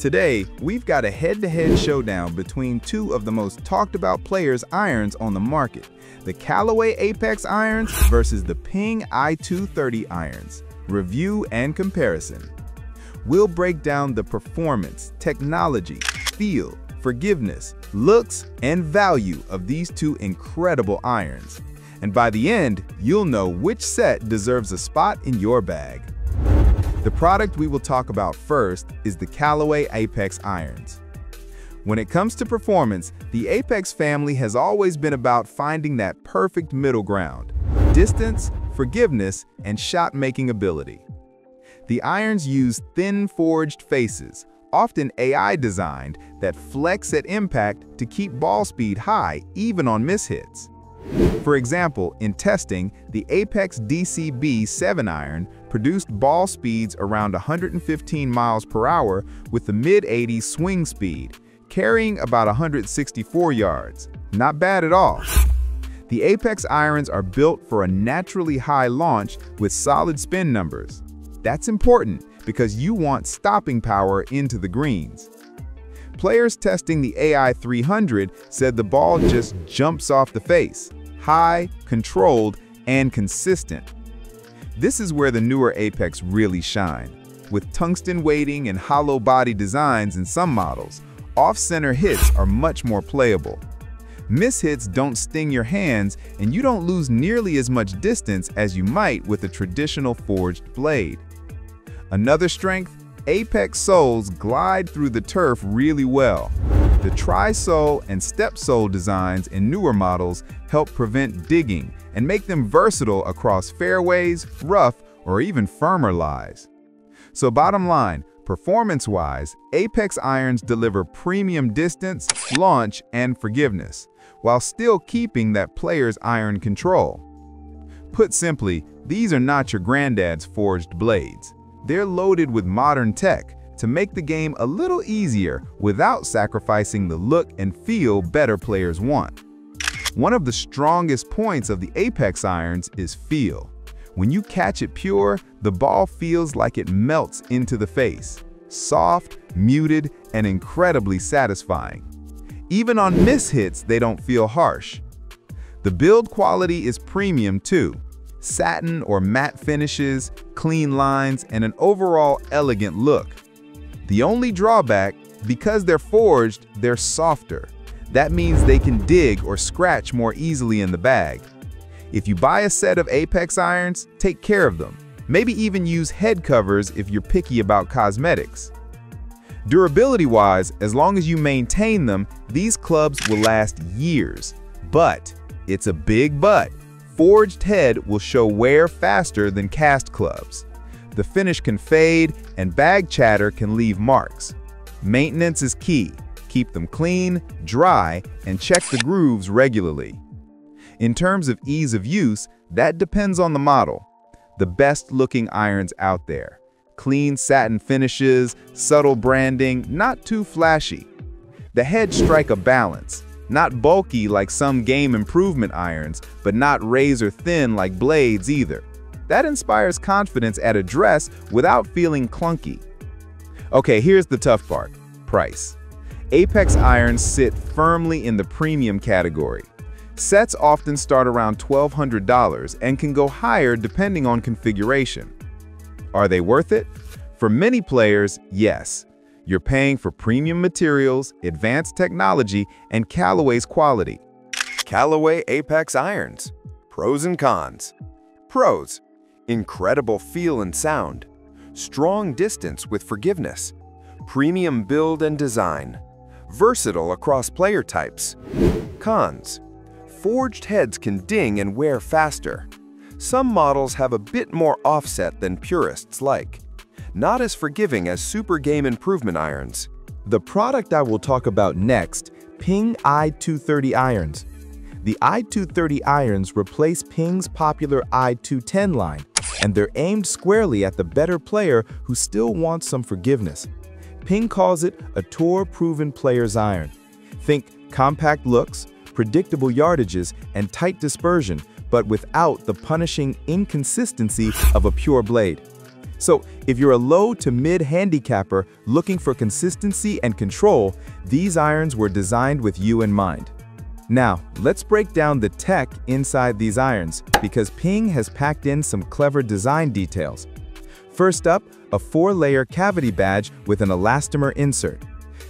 Today, we've got a head-to-head showdown between two of the most talked-about players' irons on the market, the Callaway Apex irons versus the Ping i230 irons. Review and comparison. We'll break down the performance, technology, feel, forgiveness, looks, and value of these two incredible irons. And by the end, you'll know which set deserves a spot in your bag. The product we will talk about first is the Callaway Apex irons. When it comes to performance, the Apex family has always been about finding that perfect middle ground: distance, forgiveness, and shot-making ability. The irons use thin forged faces, often AI designed, that flex at impact to keep ball speed high even on mishits. For example, in testing, the Apex DCB 7 iron produced ball speeds around 115 miles per hour with the mid-80s swing speed, carrying about 164 yards. Not bad at all. The Apex irons are built for a naturally high launch with solid spin numbers. That's important because you want stopping power into the greens. Players testing the i300 said the ball just jumps off the face, high, controlled, and consistent. This is where the newer Apex really shine. With tungsten weighting and hollow body designs in some models, off-center hits are much more playable. Mishits don't sting your hands, and you don't lose nearly as much distance as you might with a traditional forged blade. Another strength: Apex soles glide through the turf really well. The tri-sole and step sole designs in newer models help prevent digging and make them versatile across fairways, rough, or even firmer lies. So bottom line, performance-wise, Apex irons deliver premium distance, launch, and forgiveness, while still keeping that player's iron control. Put simply, these are not your granddad's forged blades. They're loaded with modern tech to make the game a little easier without sacrificing the look and feel better players want. One of the strongest points of the Apex irons is feel. When you catch it pure, the ball feels like it melts into the face. Soft, muted, and incredibly satisfying. Even on mishits, they don't feel harsh. The build quality is premium too. Satin or matte finishes, clean lines, and an overall elegant look. The only drawback: because they're forged, they're softer. That means they can dig or scratch more easily in the bag. If you buy a set of Apex irons, take care of them. Maybe even use head covers if you're picky about cosmetics. Durability-wise, as long as you maintain them, these clubs will last years. But, it's a big but, forged head will show wear faster than cast clubs. The finish can fade, and bag chatter can leave marks. Maintenance is key. Keep them clean, dry, and check the grooves regularly. In terms of ease of use, that depends on the model. The best-looking irons out there. Clean satin finishes, subtle branding, not too flashy. The heads strike a balance. Not bulky like some game improvement irons, but not razor-thin like blades either. That inspires confidence at address without feeling clunky. Okay, here's the tough part: price. Apex irons sit firmly in the premium category. Sets often start around $1,200 and can go higher depending on configuration. Are they worth it? For many players, yes. You're paying for premium materials, advanced technology, and Callaway's quality. Callaway Apex irons. Pros and cons. Pros: incredible feel and sound. Strong distance with forgiveness. Premium build and design. Versatile across player types. Cons: forged heads can ding and wear faster. Some models have a bit more offset than purists like. Not as forgiving as super game improvement irons. The product I will talk about next: Ping i230 irons. The i230 irons replace Ping's popular i210 line, and they're aimed squarely at the better player who still wants some forgiveness. Ping calls it a tour-proven player's iron. Think compact looks, predictable yardages, and tight dispersion, but without the punishing inconsistency of a pure blade. So if you're a low to mid handicapper looking for consistency and control, these irons were designed with you in mind. Now, let's break down the tech inside these irons, because Ping has packed in some clever design details. First up, a 4-layer cavity badge with an elastomer insert.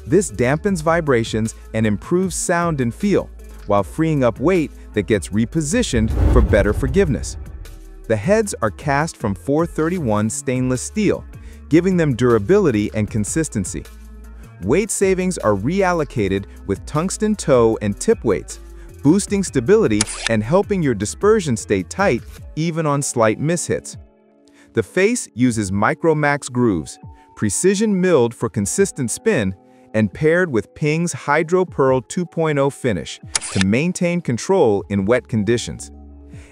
This dampens vibrations and improves sound and feel, while freeing up weight that gets repositioned for better forgiveness. The heads are cast from 431 stainless steel, giving them durability and consistency. Weight savings are reallocated with tungsten toe and tip weights, boosting stability and helping your dispersion stay tight even on slight mishits. The face uses micro-max grooves, precision milled for consistent spin, and paired with Ping's Hydro Pearl 2.0 finish to maintain control in wet conditions.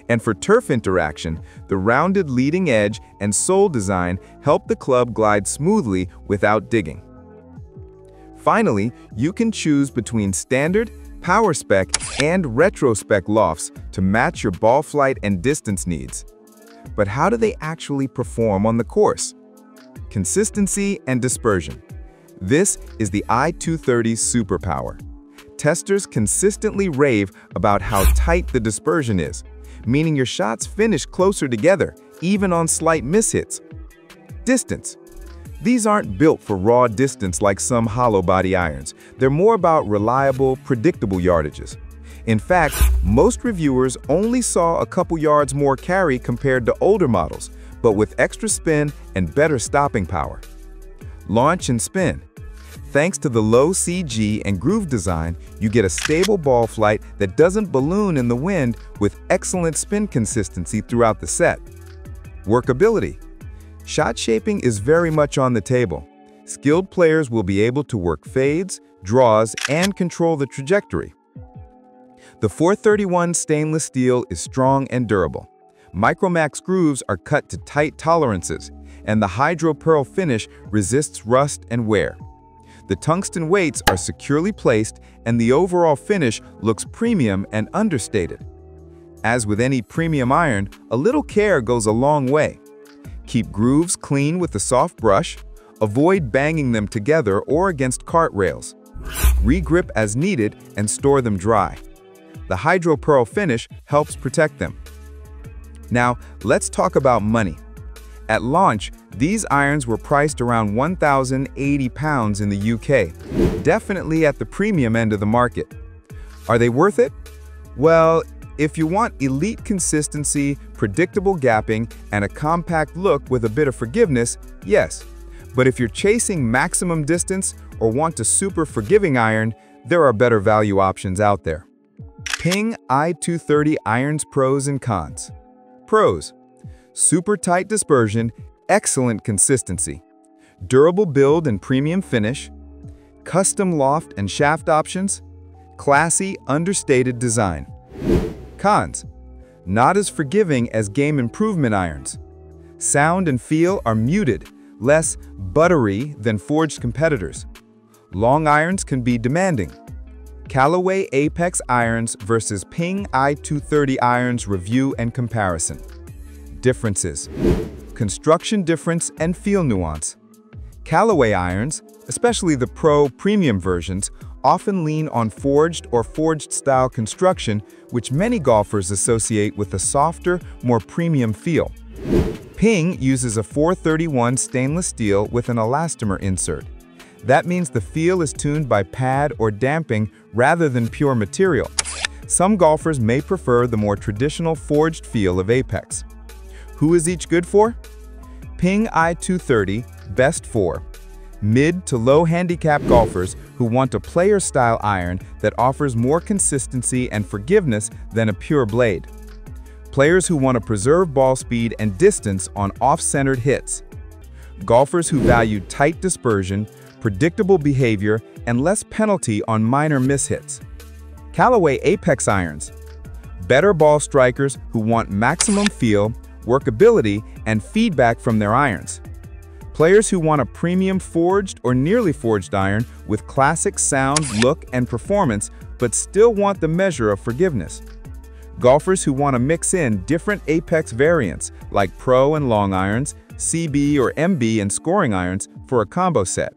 And for turf interaction, the rounded leading edge and sole design help the club glide smoothly without digging. Finally, you can choose between standard, power spec, and retro spec lofts to match your ball flight and distance needs. But how do they actually perform on the course? Consistency and dispersion. This is the i230's superpower. Testers consistently rave about how tight the dispersion is, meaning your shots finish closer together, even on slight mishits. Distance. These aren't built for raw distance like some hollow body irons. They're more about reliable, predictable yardages. In fact, most reviewers only saw a couple yards more carry compared to older models, but with extra spin and better stopping power. Launch and spin. Thanks to the low CG and groove design, you get a stable ball flight that doesn't balloon in the wind with excellent spin consistency throughout the set. Workability. Shot shaping is very much on the table. Skilled players will be able to work fades, draws, and control the trajectory. The 431 stainless steel is strong and durable. Micromax grooves are cut to tight tolerances, and the Hydro Pearl finish resists rust and wear. The tungsten weights are securely placed, and the overall finish looks premium and understated. As with any premium iron, a little care goes a long way. Keep grooves clean with a soft brush, avoid banging them together or against cart rails. Regrip as needed and store them dry. The Hydro Pearl finish helps protect them. Now, let's talk about money. At launch, these irons were priced around £1,080 in the UK, definitely at the premium end of the market. Are they worth it? Well, if you want elite consistency, predictable gapping, and a compact look with a bit of forgiveness, yes. But if you're chasing maximum distance or want a super forgiving iron, there are better value options out there. Ping i230 irons pros and cons. Pros: super tight dispersion, excellent consistency, durable build and premium finish, custom loft and shaft options, classy, understated design. Cons: not as forgiving as game improvement irons. Sound and feel are muted, less buttery than forged competitors. Long irons can be demanding. Callaway Apex irons versus Ping i230 irons review and comparison. Differences: construction difference and feel nuance. Callaway irons, especially the Pro Premium versions, often lean on forged or forged-style construction, which many golfers associate with a softer, more premium feel. Ping uses a 431 stainless steel with an elastomer insert. That means the feel is tuned by pad or damping rather than pure material. Some golfers may prefer the more traditional forged feel of Apex. Who is each good for? Ping i230, best for mid to low handicap golfers who want a player-style iron that offers more consistency and forgiveness than a pure blade. Players who want to preserve ball speed and distance on off-centered hits. Golfers who value tight dispersion, predictable behavior, and less penalty on minor mishits. Callaway Apex irons. Better ball strikers who want maximum feel, workability, and feedback from their irons. Players who want a premium forged or nearly forged iron with classic sound, look, and performance, but still want the measure of forgiveness. Golfers who want to mix in different Apex variants like pro and long irons, CB or MB and scoring irons for a combo set.